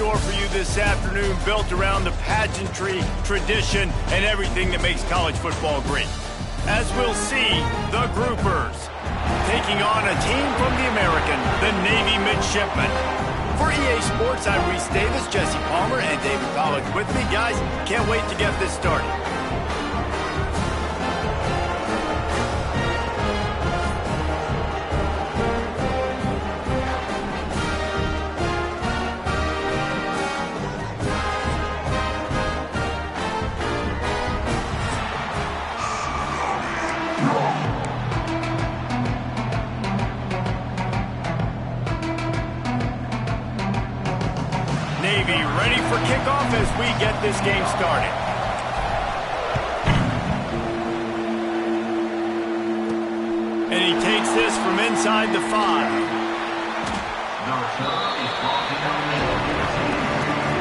store for you this afternoon, built around the pageantry, tradition, and everything that makes college football great. As we'll see, the Groupers taking on a team from the American, the Navy Midshipmen. For EA Sports, I'm Reese Davis, Jesse Palmer, and David Pollack with me. Guys, can't wait to get this started. Navy ready for kickoff as we get this game started. And he takes this from inside the 5.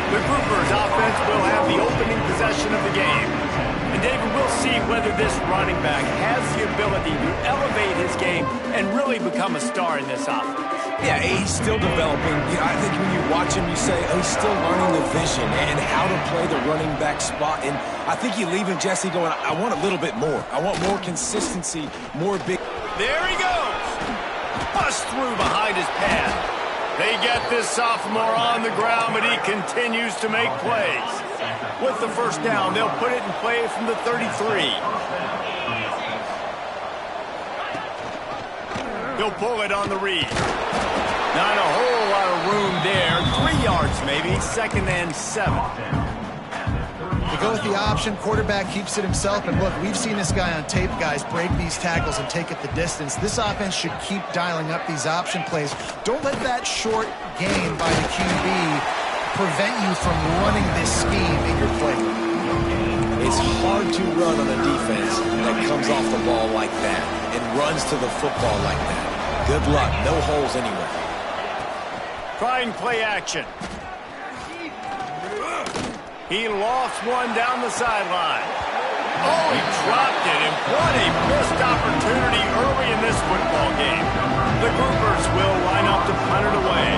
The Groupers offense will have the opening possession of the game. And David, we'll see whether this running back has the ability to elevate his game and really become a star in this offense. Yeah, he's still developing. I think when you watch him, you say, oh, he's still learning the vision and how to play the running back spot. And I think you leave him, Jesse, going, I want a little bit more. I want more consistency, more big. There he goes. Bust through behind his pad. They get this sophomore on the ground, but he continues to make plays. With the first down, they'll put it in play from the 33. He'll pull it on the read. Not a whole lot of room there. 3 yards maybe. 2nd and 7. They go with the option. Quarterback keeps it himself. And look, we've seen this guy on tape, guys, break these tackles and take it the distance. This offense should keep dialing up these option plays. Don't let that short gain by the QB prevent you from running this scheme in your playbook. It's hard to run on a defense that comes off the ball like that and runs to the football like that. Good luck. No holes anywhere. Trying play action. He lofts one down the sideline. Oh, he dropped it, and what a missed opportunity early in this football game. The Groupers will line up to punt it away.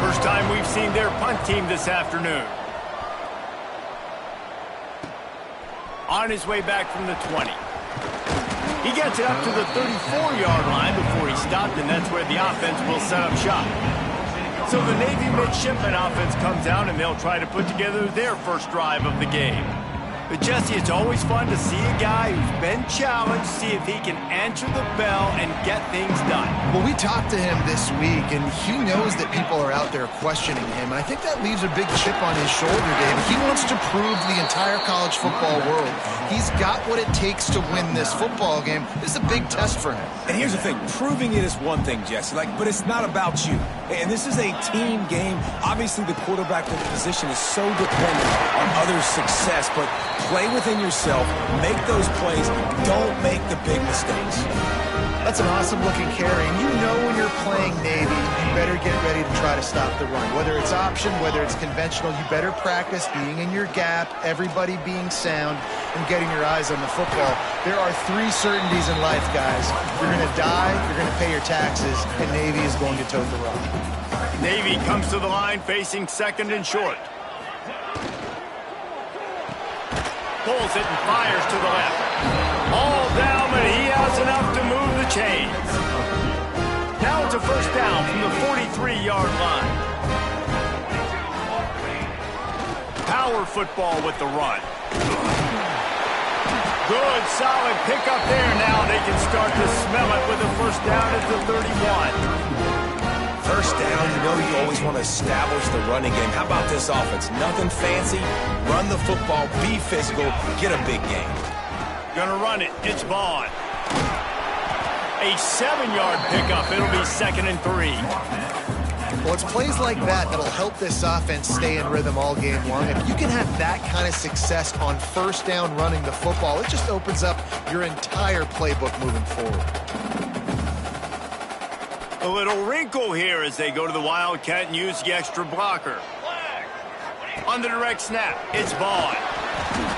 First time we've seen their punt team this afternoon. On his way back from the 20. He gets it up to the 34-yard line before he stopped, and that's where the offense will set up shop. So the Navy Midshipmen offense comes out, and they'll try to put together their first drive of the game. But, Jesse, it's always fun to see a guy who's been challenged, see if he can answer the bell and get things done. Well, we talked to him this week, and he knows that people are out there questioning him. And I think that leaves a big chip on his shoulder, Dave. He wants to prove to the entire college football world he's got what it takes to win this football game. This is a big test for him. And here's the thing. Proving it is one thing, Jesse, but it's not about you. And this is a team game. Obviously, the quarterback position is so dependent on others' success, but play within yourself, make those plays, don't make the big mistakes. That's an awesome-looking carry. And you know when you're playing Navy, you better get ready to try to stop the run. Whether it's option, whether it's conventional, you better practice being in your gap, everybody being sound, and getting your eyes on the football. There are 3 certainties in life, guys. You're going to die, you're going to pay your taxes, and Navy is going to tote the rock. Navy comes to the line facing 2nd and short. Pulls it and fires to the left. All down, but he has enough to move the chains. Now it's a first down from the 43-yard line. Power football with the run. Good, solid pickup there. Now they can start to smell it with a first down at the 31. First down, you know you always want to establish the running game. How about this offense? Nothing fancy. Run the football, be physical, get a big game. Gonna run it. It's Vaughn. A 7-yard pickup. It'll be 2nd and 3. Well, it's plays like that that'll help this offense stay in rhythm all game long. If you can have that kind of success on first down running the football, it just opens up your entire playbook moving forward. A little wrinkle here as they go to the Wildcat and use the extra blocker. On the direct snap, it's Vaughn.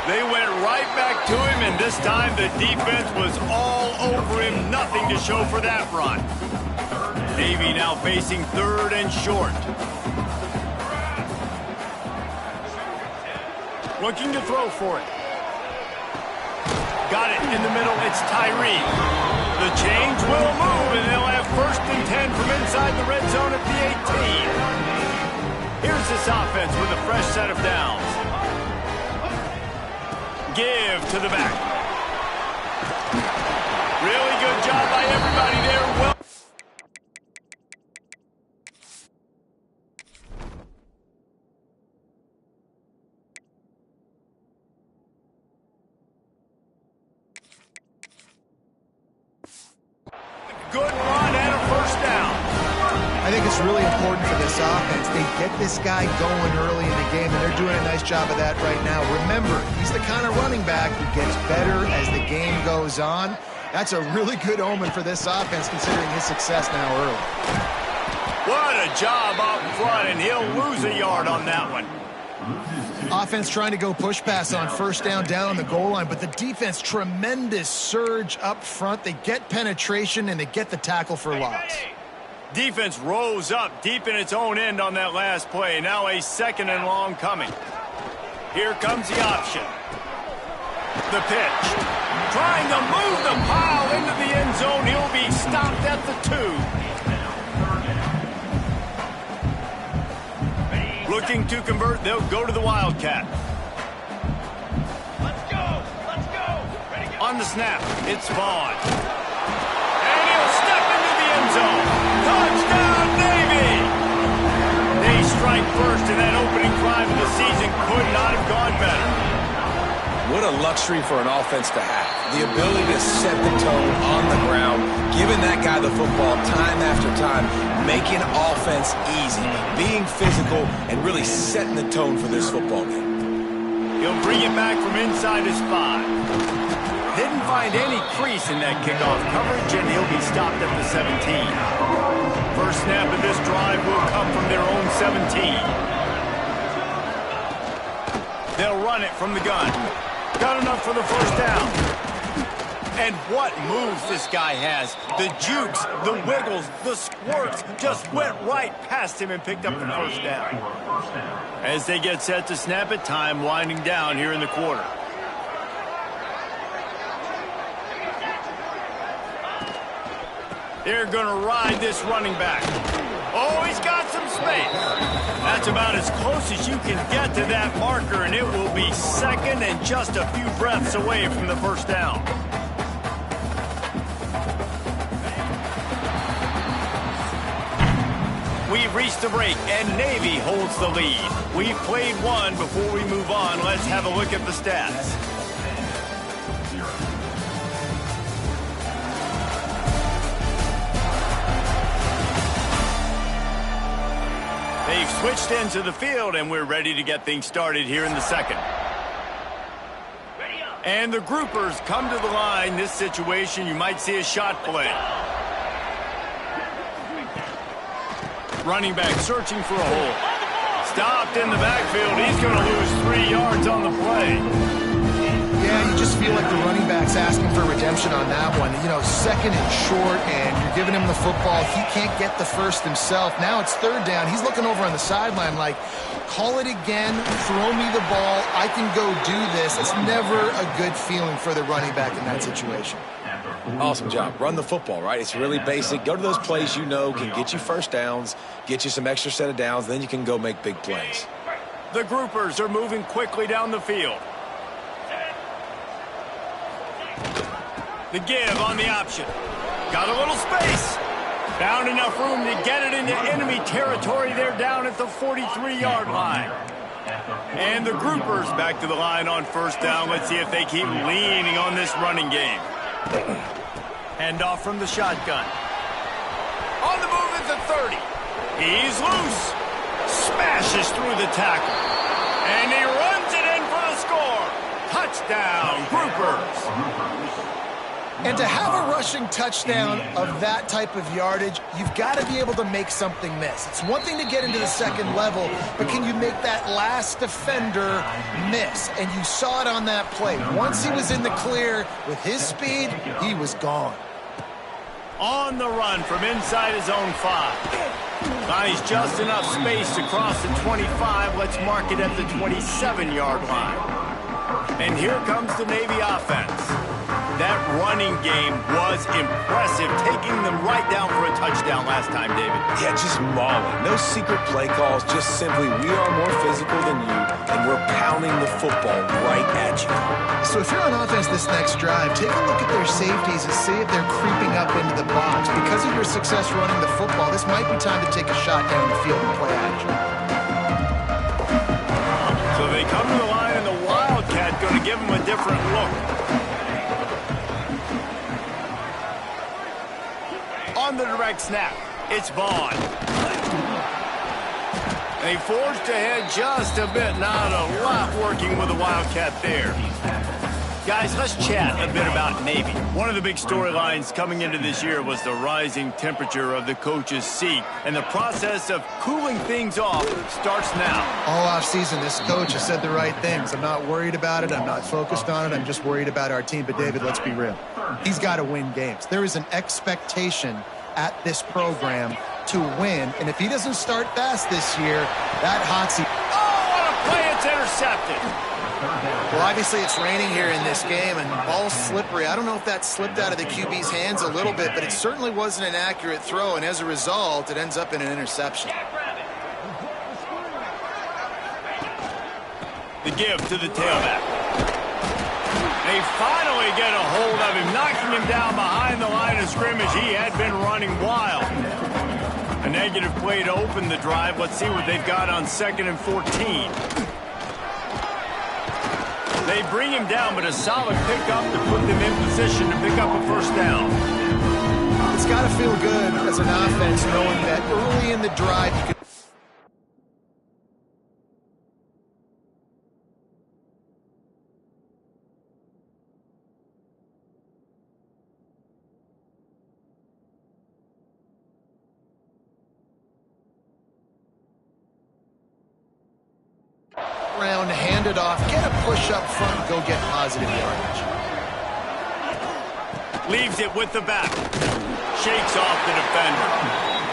They went right back to him, and this time the defense was all over him. Nothing to show for that run. Navy now facing 3rd and short. Looking to throw for it. Got it in the middle. It's Tyree. The change will move, and they'll have 1st and 10 from inside the red zone at the 18. Here's this offense with a fresh set of downs. Give to the back. Really good job by everybody there. Well. Good run and a 1st down. I think it's really important for this offense. They get this guy going early in the game, and they're doing a nice job of that right now. Remember, he's the kind of running back who gets better as the game goes on. That's a really good omen for this offense, considering his success now early. What a job up front, and he'll lose a yard on that one. Offense trying to go push pass on 1st down on the goal line, but the defense, tremendous surge up front. They get penetration, and they get the tackle for loss. Defense rose up deep in its own end on that last play. Now a 2nd and long coming. Here comes the option. The pitch. Trying to move the pile into the end zone. He'll be stopped at the 2. Looking to convert, they'll go to the Wildcat. Let's go! Let's go! Ready, go! On the snap, it's Vaughn. And he'll step into the end zone. Touchdown, Navy! They strike first, and that opening drive of the season could not have gone better. What a luxury for an offense to have. The ability to set the tone on the ground, giving that guy the football time after time, making offense easy, being physical, and really setting the tone for this football game. He'll bring it back from inside his 5. Didn't find any crease in that kickoff coverage, and he'll be stopped at the 17. First snap of this drive will come from their own 17. They'll run it from the gun. Got enough for the 1st down. And what moves this guy has. The jukes, the wiggles, the squirts just went right past him and picked up the 1st down. As they get set to snap it, time winding down here in the quarter. They're going to ride this running back. Oh, he's got some space. That's about as close as you can get to that marker, and it will be 2nd and just a few breaths away from the 1st down. We've reached the break, and Navy holds the lead. We've played one. Before we move on, let's have a look at the stats. They've switched into the field, and we're ready to get things started here in the 2nd. And the groupers come to the line. This situation, you might see a shot play. Running back searching for a hole. Stopped in the backfield. He's going to lose 3 yards on the play. Yeah, you just feel like the running back's asking for redemption on that one. You know, 2nd and short, and you're giving him the football. He can't get the 1st himself. Now it's 3rd down. He's looking over on the sideline like, call it again, throw me the ball, I can go do this. It's never a good feeling for the running back in that situation. Awesome job. Run the football, right? It's really basic. Go to those plays you know can get you 1st downs, get you some extra set of downs, then you can go make big plays. The groupers are moving quickly down the field. The give on the option. Got a little space. Found enough room to get it into enemy territory. They're down at the 43-yard line. And the groupers back to the line on 1st down. Let's see if they keep leaning on this running game. Hand off from the shotgun. On the move at the 30. He's loose. Smashes through the tackle. And he runs it in for the score. Touchdown, groupers. And to have a rushing touchdown of that type of yardage, you've got to be able to make something miss. It's one thing to get into the 2nd level, but can you make that last defender miss? And you saw it on that play. Once he was in the clear with his speed, he was gone. On the run from inside his own 5. Finds just enough space to cross the 25. Let's mark it at the 27-yard line. And here comes the Navy offense. That running game was impressive, taking them right down for a touchdown last time, David. Yeah, just mauling. No secret play calls, just simply we are more physical than you, and we're pounding the football right at you. So if you're on offense this next drive, take a look at their safeties and see if they're creeping up into the box. Because of your success running the football, this might be time to take a shot down the field and play action. So they come to the line, and the Wildcat going to give them a different look. On the direct snap, it's Vaughn. They forged ahead just a bit, not a lot working with the Wildcat there. Guys, let's chat a bit about Navy. One of the big storylines coming into this year was the rising temperature of the coach's seat, and the process of cooling things off starts now. All offseason, this coach has said the right things. I'm not worried about it. I'm not focused on it. I'm just worried about our team. But, David, let's be real. He's got to win games. There is an expectation at this program to win, and if he doesn't start fast this year, that hot seat. Oh, what a play! It's intercepted. Well, obviously it's raining here in this game, and ball's slippery. I don't know if that slipped out of the QB's hands a little bit, but it certainly wasn't an accurate throw, and as a result, it ends up in an interception. The give to the tailback. They finally get a hold of him, knocking him down behind the line of scrimmage. He had been running wild. A negative play to open the drive. Let's see what they've got on 2nd and 14. They bring him down, but a solid pickup to put them in position to pick up a first down. It's got to feel good as an offense knowing that early in the drive you can. Round, hand it off, get a push up front, go get positive yardage. Leaves it with the back. Shakes off the defender.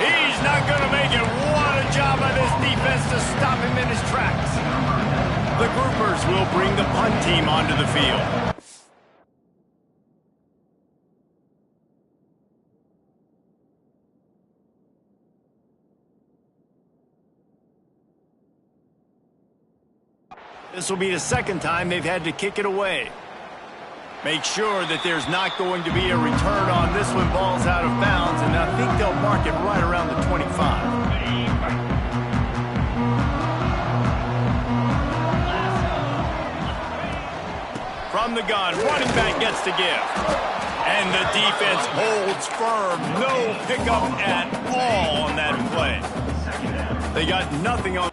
He's not going to make it. What a job by this defense to stop him in his tracks. The groupers will bring the punt team onto the field. This will be the second time they've had to kick it away. Make sure that there's not going to be a return on this when ball's out of bounds, and I think they'll mark it right around the 25. From the gun, running back gets to give. And the defense holds firm. No pickup at all on that play. They got nothing on.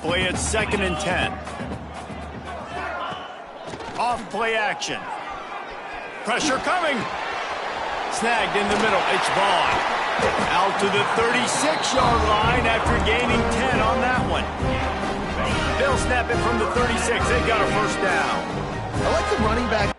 Play at 2nd and 10. Off play action. Pressure coming. Snagged in the middle. It's Vaughn. Out to the 36-yard line after gaining 10 on that one. They'll snap it from the 36. They've got a first down. I like the running back.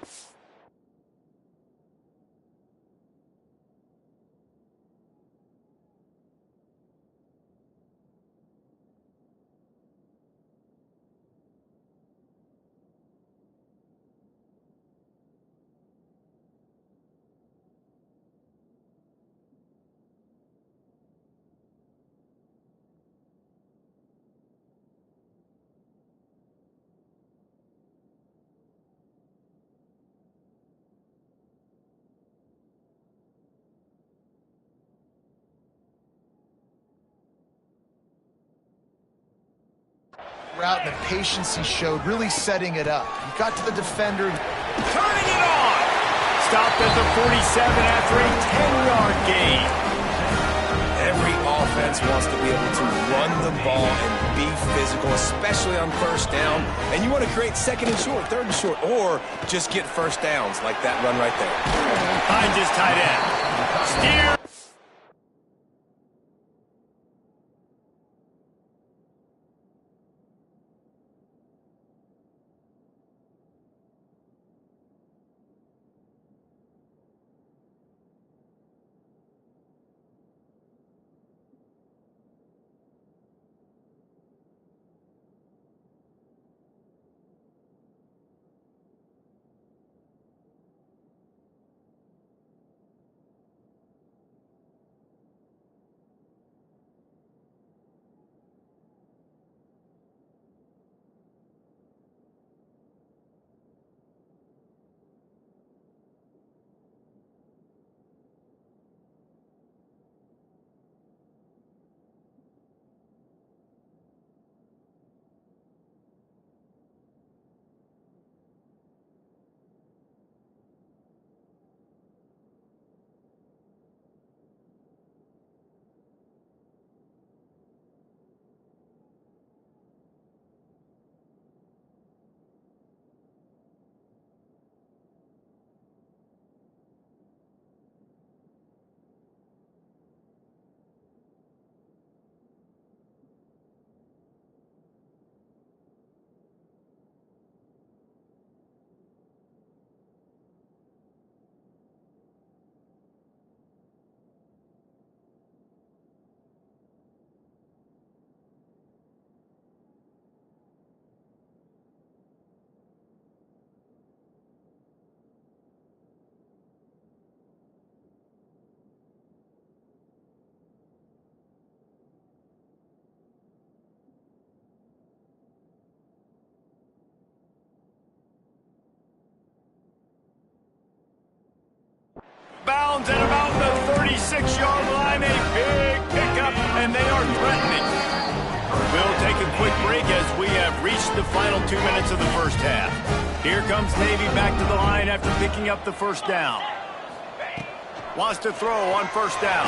route and the patience he showed, really setting it up. He got to the defender. Turning it on! Stopped at the 47 after a 10-yard gain. Every offense wants to be able to run the ball and be physical, especially on first down. And you want to create second and short, third and short, or just get first downs like that run right there. Behind his tight end. Steer. Bounds at about the 36-yard line. A big pickup, and they are threatening. We'll take a quick break as we have reached the final 2 minutes of the first half. Here comes Navy back to the line after picking up the first down. Wants to throw on first down.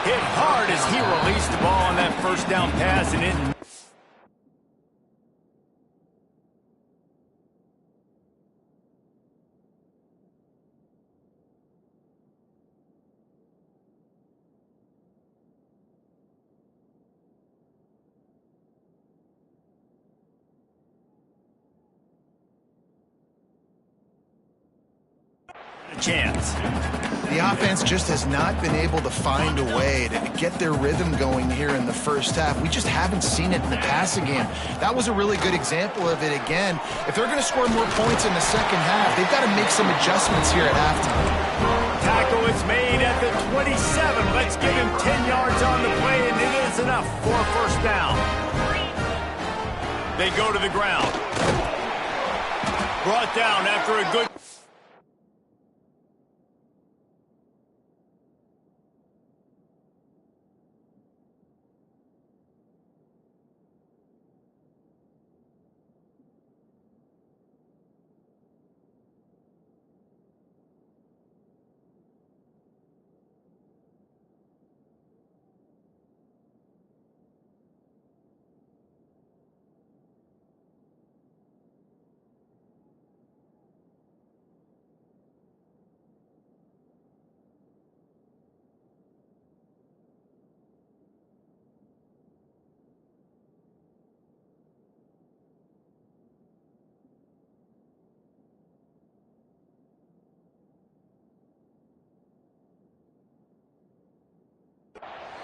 Hit hard as he released the ball on that first down pass, and it... chance. The offense just has not been able to find a way to get their rhythm going here in the first half. We just haven't seen it in the passing game. That was a really good example of it again. If they're going to score more points in the second half, they've got to make some adjustments here at halftime. Tackle is made at the 27. Let's give him 10 yards on the play, and it is enough for a first down. They go to the ground. Brought down after a good...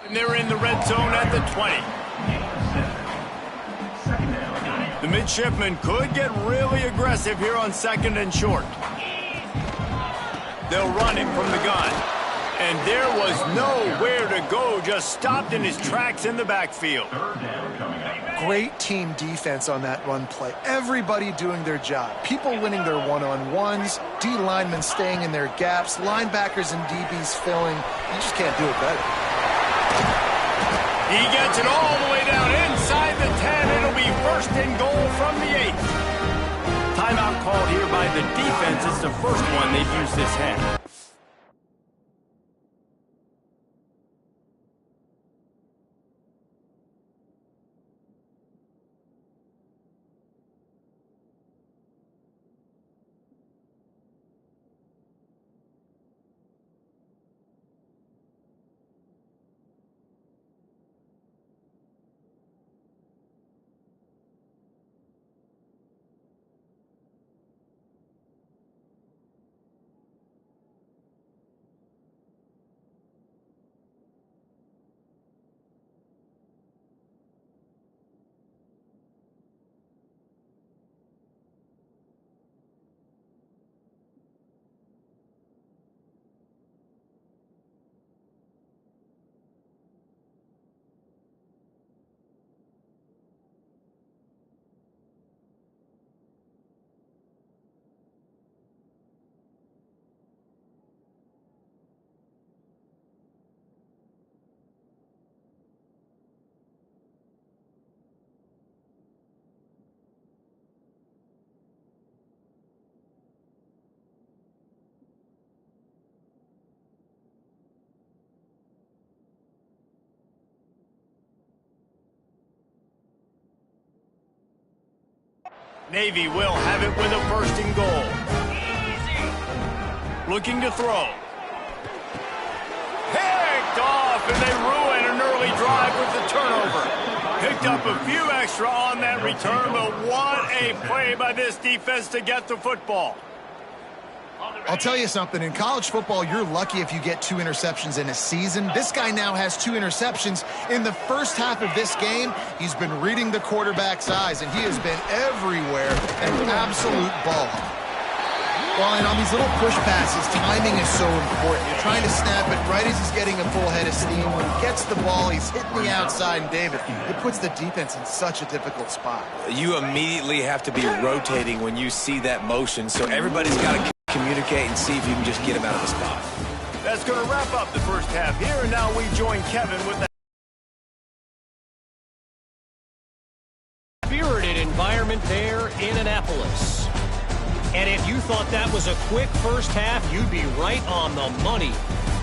And they're in the red zone at the 20. The midshipmen could get really aggressive here on second and short. They'll run him from the gun. And there was nowhere to go, just stopped in his tracks in the backfield. Great team defense on that run play. Everybody doing their job. People winning their one-on-ones, D linemen staying in their gaps, linebackers and DBs filling. You just can't do it better. He gets it all the way down inside the 10. It'll be first first and goal from the 8. Timeout called here by the defense. It's the first one they've used this half. Navy will have it with a first and goal. Looking to throw. Picked off, and they ruin an early drive with the turnover. Picked up a few extra on that return, but what a play by this defense to get the football. I'll tell you something, in college football, you're lucky if you get 2 interceptions in a season. This guy now has 2 interceptions. In the first half of this game, he's been reading the quarterback's eyes, and he has been everywhere, an absolute ball. Well, and on these little push passes, timing is so important. You're trying to snap it right as he's getting a full head of steam. When he gets the ball, he's hitting the outside, and David, it puts the defense in such a difficult spot. You immediately have to be rotating when you see that motion, so everybody's got to communicate and see if you can just get him out of the spot. That's going to wrap up the first half here, and now we join Kevin with the spirited environment there in Annapolis. And if you thought that was a quick first half, you'd be right on the money.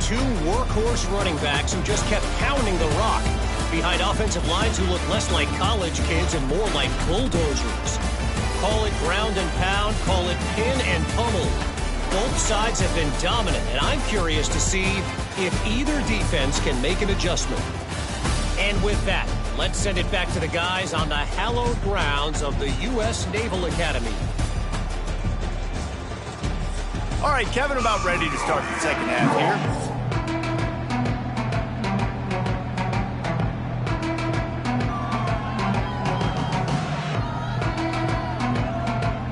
2 workhorse running backs who just kept pounding the rock behind offensive lines who look less like college kids and more like bulldozers. Call it ground and pound, call it pin and pummel. Both sides have been dominant, and I'm curious to see if either defense can make an adjustment. And with that, let's send it back to the guys on the hallowed grounds of the U.S. Naval Academy. All right, Kevin, about ready to start the second half here.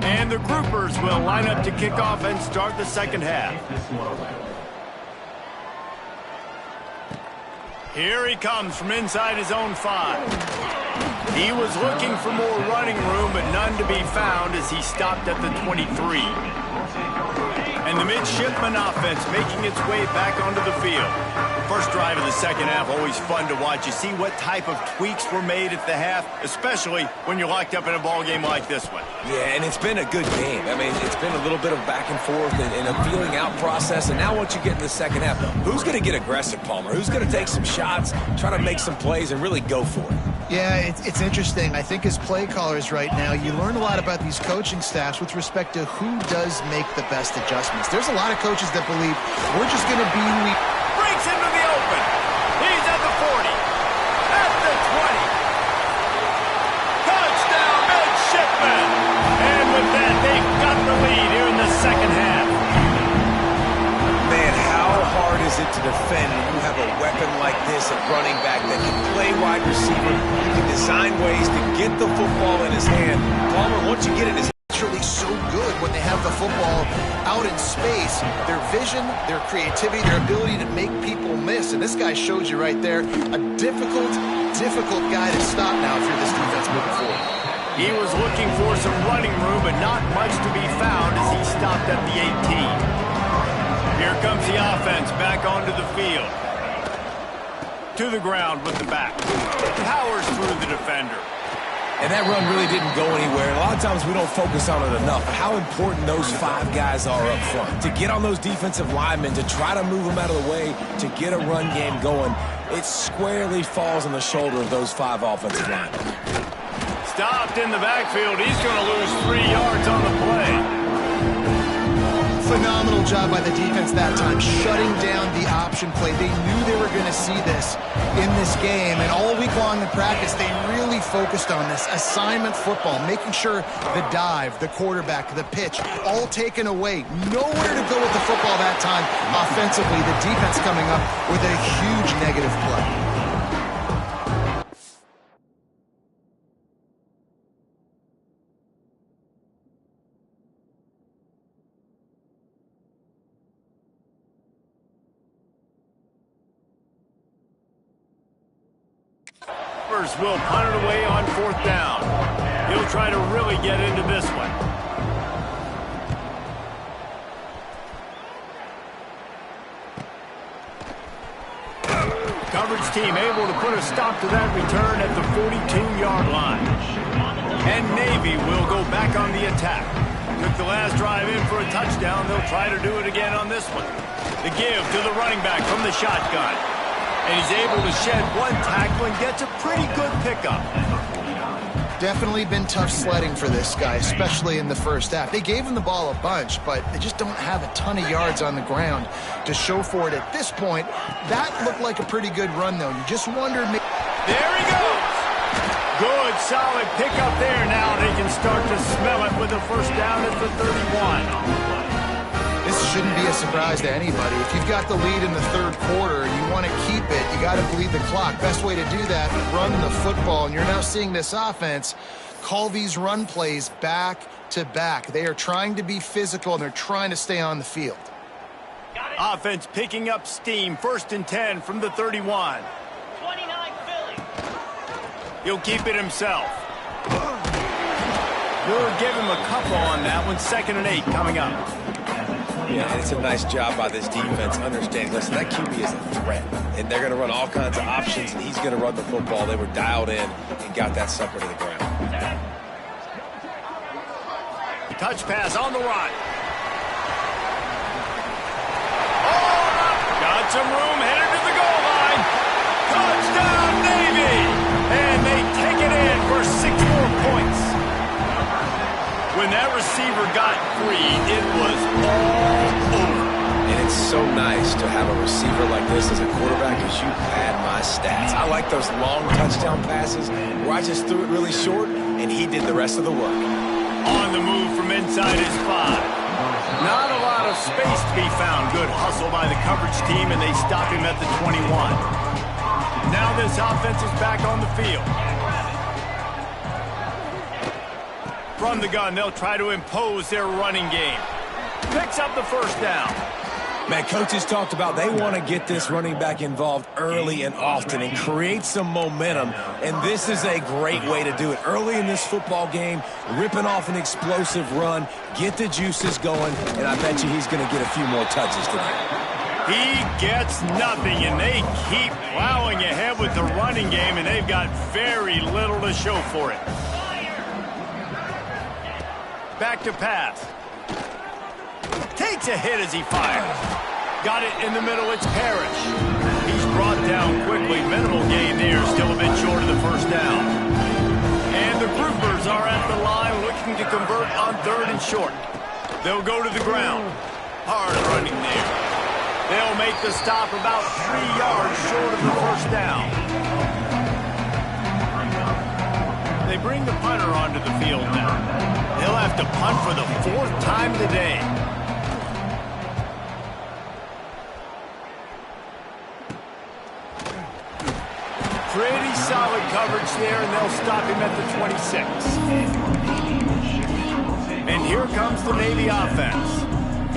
And the groupers will line up to kick off and start the second half. Here he comes from inside his own 5. He was looking for more running room, but none to be found as he stopped at the 23. And the midshipman offense making its way back onto the field. First drive of the second half, always fun to watch. You see what type of tweaks were made at the half, especially when you're locked up in a ball game like this one. Yeah, and it's been a good game. I mean, it's been a little bit of back and forth and a feeling out process. And now once you get in the second half, who's going to get aggressive, Palmer? Who's going to take some shots, try to make some plays, and really go for it? Yeah, it's interesting. I think as play callers right now, you learn a lot about these coaching staffs with respect to who does make the best adjustments. There's a lot of coaches that believe we're just going to be who we... Breaks into the open. He's at the 40. At the 20. Touchdown, midshipman. And with that, they've got the lead here in the second half. Man, how hard is it to defend when you have a weapon like this at running back that can play wide receiver, that can design ways to get the football in his hand? Palmer, once you get it, is naturally so good when they have the football out in space. Their vision, their creativity, their ability to make people miss. And this guy showed you right there, a difficult guy to stop now if you're this defense moving forward. He was looking for some running room, but not much to be found as he stopped at the 18. Here comes the offense back onto the field. To the ground with the back. Powers through the defender. And that run really didn't go anywhere. And a lot of times we don't focus on it enough. But how important those 5 guys are up front. To get on those defensive linemen, to try to move them out of the way, to get a run game going, it squarely falls on the shoulder of those 5 offensive linemen. Stopped in the backfield. He's going to lose 3 yards on the play. Phenomenal job by the defense that time, shutting down the option play. They knew they were going to see this in this game, and all week long in practice, they really focused on this assignment football, making sure the dive, the quarterback, the pitch, all taken away. Nowhere to go with the football that time offensively. The defense coming up with a huge negative play. Will punt it away on 4th down. He'll try to really get into this one. Coverage team able to put a stop to that return at the 42-yard line. And Navy will go back on the attack. Took the last drive in for a touchdown. They'll try to do it again on this one. The give to the running back from the shotgun. And he's able to shed 1 tackle and gets a pretty good pickup. Definitely been tough sledding for this guy, especially in the first half. They gave him the ball a bunch, but they just don't have a ton of yards on the ground to show for it at this point. That looked like a pretty good run, though. You just wondered... There he goes! Good, solid pickup there. Now they can start to smell it with a first down at the 31. This shouldn't be a surprise to anybody. If you've got the lead in the 3rd quarter and you want to keep it, you got to bleed the clock. Best way to do that, run the football. And you're now seeing this offense call these run plays back to back. They are trying to be physical, and they're trying to stay on the field. Offense picking up steam. 1st and 10 from the 31. 29 Philly. He'll keep it himself. We'll give him a couple on that one. 2nd and 8 coming up. Yeah, and it's a nice job by this defense understanding, listen, that QB is a threat, and they're going to run all kinds of options, and he's going to run the football. They were dialed in and got that sucker to the ground. Touch pass on the run. Oh, got some room, headed to the goal line. Touchdown, Navy! And they take it in for 6 more points. When that receiver got free, it was all over. And it's so nice to have a receiver like this as a quarterback, as you pad my stats. I like those long touchdown passes where I just threw it really short, and he did the rest of the work. On the move from inside his 5. Not a lot of space to be found. Good hustle by the coverage team, and they stop him at the 21. Now this offense is back on the field. From the gun, they'll try to impose their running game. Picks up the first down. Man, coaches talked about they want to get this running back involved early and often and create some momentum, and this is a great way to do it. Early in this football game, ripping off an explosive run, get the juices going, and I bet you he's going to get a few more touches today. He gets nothing, and they keep plowing ahead with the running game, and they've got very little to show for it. Back to pass. Takes a hit as he fires. Got it in the middle, it's Parrish. He's brought down quickly. Minimal gain there, still a bit short of the first down. And the Groupers are at the line looking to convert on 3rd and short. They'll go to the ground. Hard running there. They'll make the stop about 3 yards short of the first down. They bring the punter onto the field now. He'll have to punt for the 4th time today. Pretty solid coverage there, and they'll stop him at the 26. And here comes the Navy offense.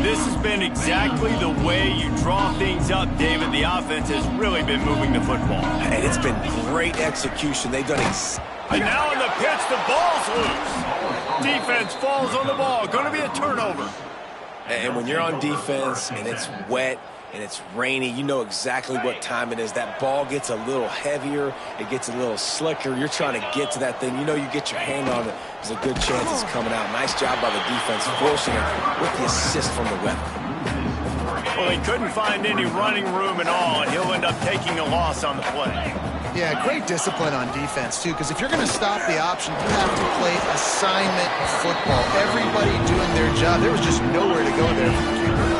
This has been exactly the way you draw things up, David. The offense has really been moving the football. And it's been great execution. They've done And now in the pitch, the ball's loose. Defense falls on the ball. Going to be a turnover. And when you're on defense and it's wet and it's rainy, you know exactly what time it is. That ball gets a little heavier. It gets a little slicker. You're trying to get to that thing. You know you get your hand on it. There's a good chance it's coming out. Nice job by the defense forcing it with the assist from the ref. Well, he couldn't find any running room at all, and he'll end up taking a loss on the play. Yeah, great discipline on defense, too, because if you're going to stop the option, you have to play assignment football. Everybody doing their job. There was just nowhere to go there for the keeper.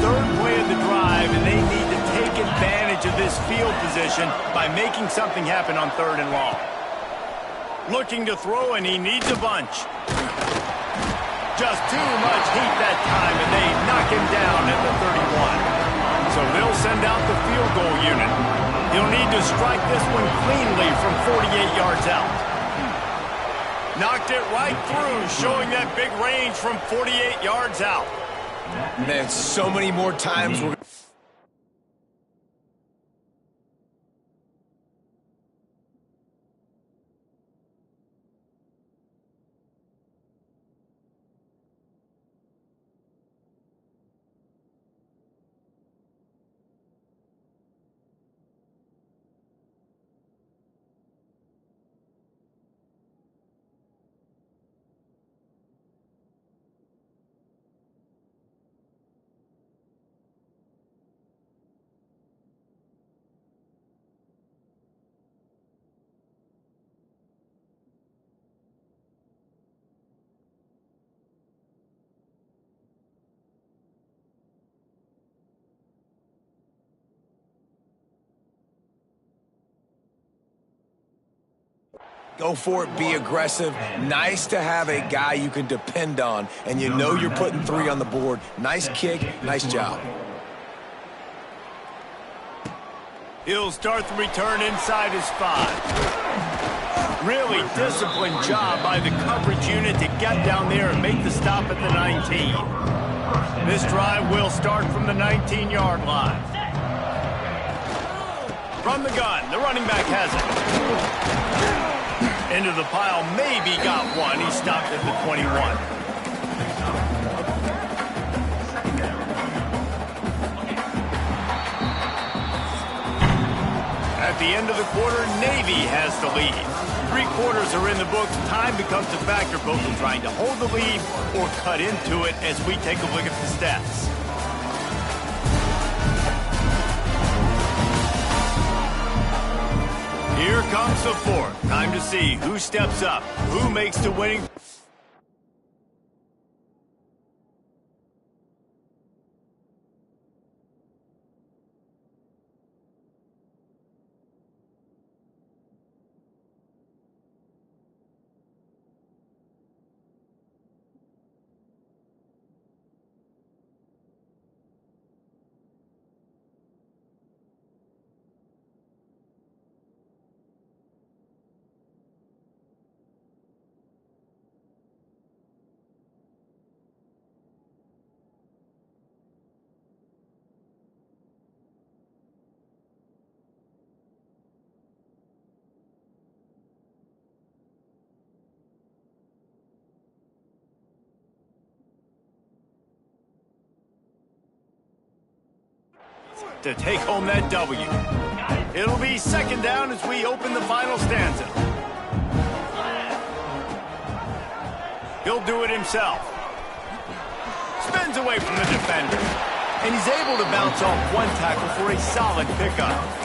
Third play of the drive, and they need to take advantage of this field position by making something happen on 3rd and long. Looking to throw, and he needs a bunch. Just too much heat that time, and they knock him down at the 31. So they'll send out the field goal unit. He'll need to strike this one cleanly from 48 yards out. Knocked it right through, showing that big range from 48 yards out. Man, so many more times we're... Go for it, be aggressive. Nice to have a guy you can depend on, and you know you're putting 3 on the board. Nice kick, nice job. He'll start the return inside his 5. Really disciplined job by the coverage unit to get down there and make the stop at the 19. This drive will start from the 19-yard line. From the gun, the running back has it. Into the pile, maybe got one. He stopped at the 21. At the end of the quarter, Navy has the lead. 3 quarters are in the books. Time becomes a factor both in trying to hold the lead or cut into it as we take a look at the stats. Here comes the 4th. Time to see who steps up, who makes the winning. To take home that W. It'll be 2nd down as we open the final stanza. He'll do it himself. Spins away from the defender. And he's able to bounce off 1 tackle for a solid pickup.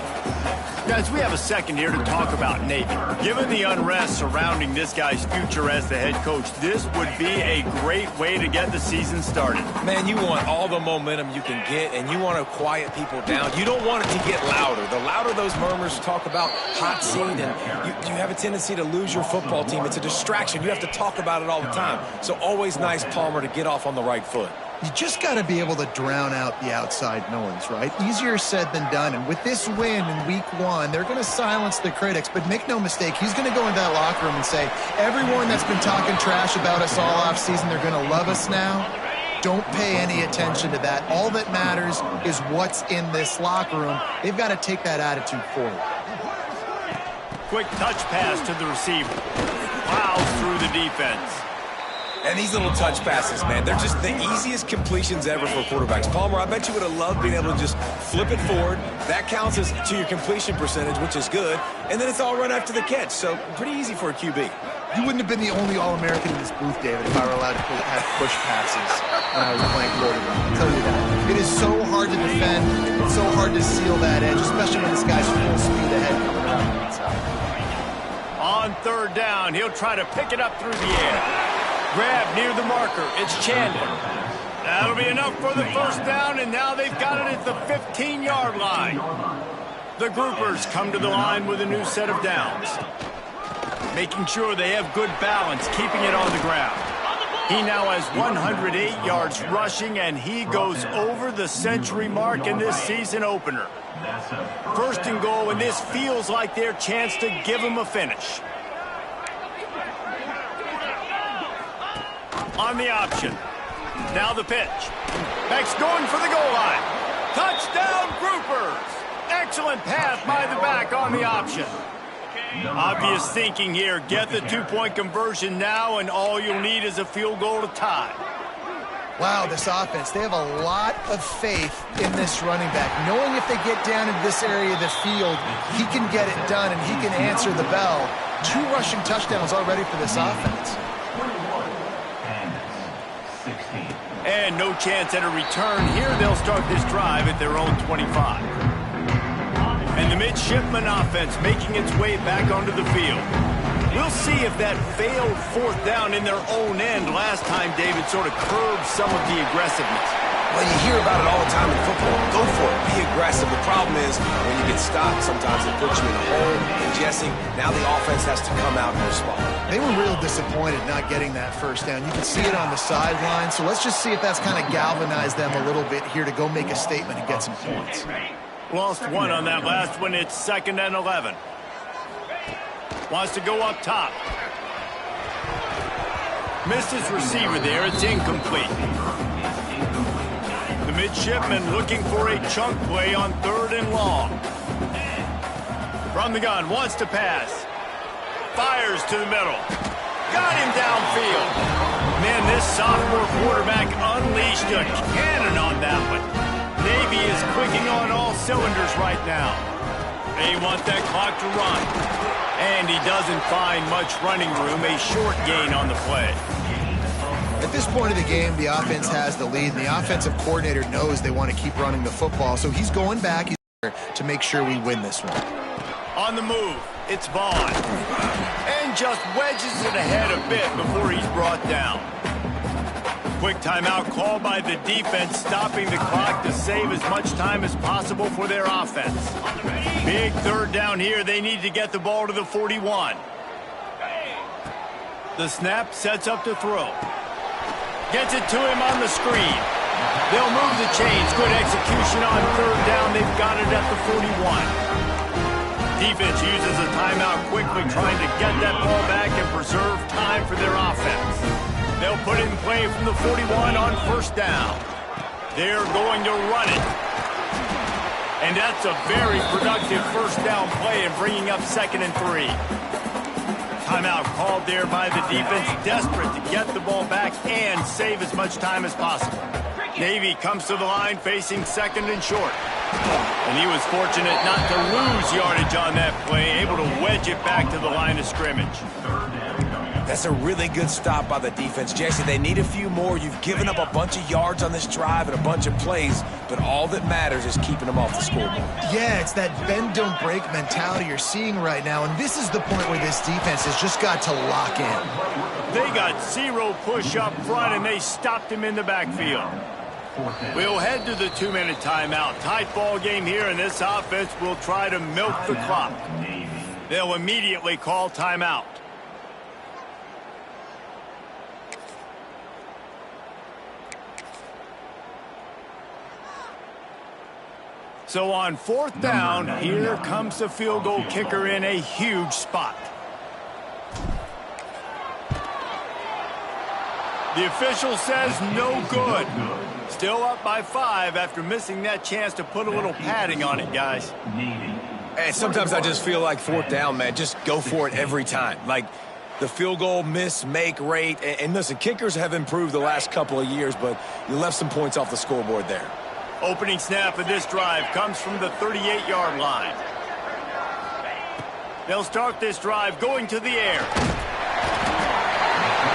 Guys, we have a second here to talk about Navy. Given the unrest surrounding this guy's future as the head coach, this would be a great way to get the season started. Man, you want all the momentum you can get, and you want to quiet people down. You don't want it to get louder. The louder those murmurs talk about hot seat, and you have a tendency to lose your football team. It's a distraction. You have to talk about it all the time. So always nice, Palmer, to get off on the right foot. You just got to be able to drown out the outside noise, right? Easier said than done. And with this win in week 1, they're going to silence the critics. But make no mistake, he's going to go into that locker room and say, everyone that's been talking trash about us all offseason, they're going to love us now. Don't pay any attention to that. All that matters is what's in this locker room. They've got to take that attitude forward. Quick touch pass to the receiver. Plows through the defense. And these little touch passes, man, they're just the easiest completions ever for quarterbacks. Palmer, I bet you would have loved being able to just flip it forward. That counts as to your completion percentage, which is good. And then it's all right after the catch, so pretty easy for a QB. You wouldn't have been the only All-American in this booth, David, if I were allowed to have push passes when I was playing quarterback. I'll tell you that. It is so hard to defend. It's so hard to seal that edge, especially when this guy's full speed ahead coming around the inside. On third down, he'll try to pick it up through the air. Grab near the marker. It's Chandler. That'll be enough for the first down, and now they've got it at the 15-yard line. The groupers come to the line with a new set of downs, making sure they have good balance, keeping it on the ground. He now has 108 yards rushing, and he goes over the century mark in this season opener. First and goal, and this feels like their chance to give him a finish. On the option. Now the pitch. Beck's going for the goal line. Touchdown, groupers! Excellent pass by the back on the option. Obvious thinking here. Get the two-point conversion now, and all you'll need is a field goal to tie. Wow, this offense, they have a lot of faith in this running back, knowing if they get down into this area of the field, he can get it done and he can answer the bell. 2 rushing touchdowns already for this offense. And no chance at a return here. They'll start this drive at their own 25. And the midshipman offense making its way back onto the field. We'll see if that failed fourth down in their own end last time, David, sort of curbed some of the aggressiveness. Well, you hear about it all the time in football. Go for it. Be aggressive. The problem is when you get stopped, sometimes it puts you in a hole. And Jesse, now the offense has to come out and respond. They were real disappointed not getting that first down. You can see it on the sideline. So let's just see if that's kind of galvanized them a little bit here to go make a statement and get some points. Lost one on that last one. It's 2nd and 11. Wants to go up top. Missed his receiver there. It's incomplete. The midshipman looking for a chunk play on 3rd and long. From the gun, wants to pass. Fires to the middle. Got him downfield. Man, this sophomore quarterback unleashed a cannon on that one. Navy is clicking on all cylinders right now. They want that clock to run. And he doesn't find much running room, a short gain on the play. At this point of the game, the offense has the lead, and the offensive coordinator knows they want to keep running the football, so he's going back to make sure we win this one. On the move, it's Vaughn. And just wedges it ahead a bit before he's brought down. Quick timeout called by the defense, stopping the clock to save as much time as possible for their offense. Big 3rd down here. They need to get the ball to the 41. The snap sets up to throw. Gets it to him on the screen. They'll move the chains. Good execution on 3rd down. They've got it at the 41. Defense uses a timeout quickly, trying to get that ball back and preserve time for their offense. They'll put it in play from the 41 on 1st down. They're going to run it. And that's a very productive 1st down play and bringing up 2nd and 3. Timeout called there by the defense, desperate to get the ball back and save as much time as possible. Navy comes to the line facing 2nd and short. And he was fortunate not to lose yardage on that play, able to wedge it back to the line of scrimmage. That's a really good stop by the defense. Jesse, they need a few more. You've given up a bunch of yards on this drive and a bunch of plays, but all that matters is keeping them off the scoreboard. Yeah, it's that bend, don't break mentality you're seeing right now, and this is the point where this defense has just got to lock in. They got 0 push up front, and they stopped him in the backfield. We'll head to the 2-minute timeout. Tight ball game here, and this offense will try to milk the clock. They'll immediately call timeout. So on 4th down, here comes the field goal kicker in a huge spot. The official says no good. Still up by 5 after missing that chance to put a little padding on it, guys. And sometimes I just feel like 4th down, man, just go for it every time. Like, the field goal miss-make rate. And listen, kickers have improved the last couple of years, but you left some points off the scoreboard there. Opening snap of this drive comes from the 38-yard line. They'll start this drive going to the air.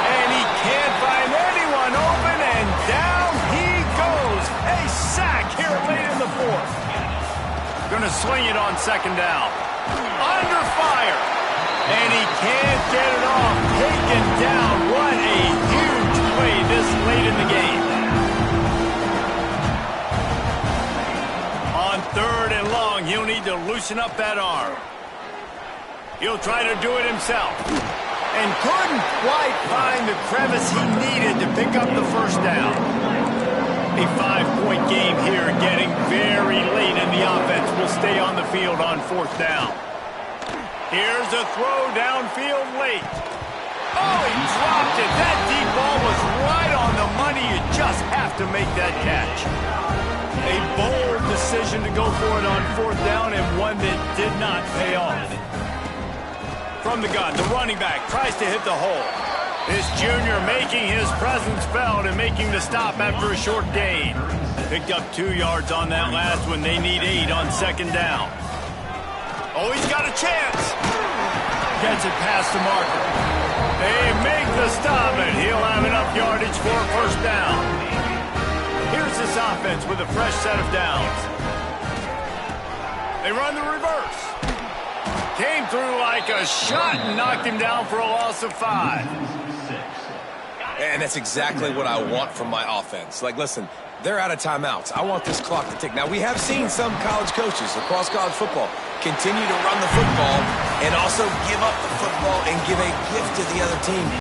And he can't find anyone open, and down he goes. A sack here late in the fourth. Gonna swing it on second down. Under fire. And he can't get it off. Taken down. What a huge play this late in the game. On third and long, he'll need to loosen up that arm. He'll try to do it himself. And couldn't quite find the crevice he needed to pick up the first down. A 5-point game here, getting very late, and the offense will stay on the field on fourth down. Here's a throw downfield late. Oh, he dropped it. That deep ball was right on the money. You just have to make that catch. A bold decision to go for it on fourth down, and one that did not pay off. From the gun, the running back tries to hit the hole. This junior making his presence felt and making the stop after a short gain. Picked up 2 yards on that last one. They need 8 on second down. Oh, he's got a chance. Gets it past the marker. They make the stop, and he'll have enough yardage for a first down. Here's this offense with a fresh set of downs. They run the reverse. Came through like a shot and knocked him down for a loss of 5. And that's exactly what I want from my offense. Like, listen, they're out of timeouts. I want this clock to tick. Now, we have seen some college coaches across college football continue to run the football and also give up the football and give a gift to the other team.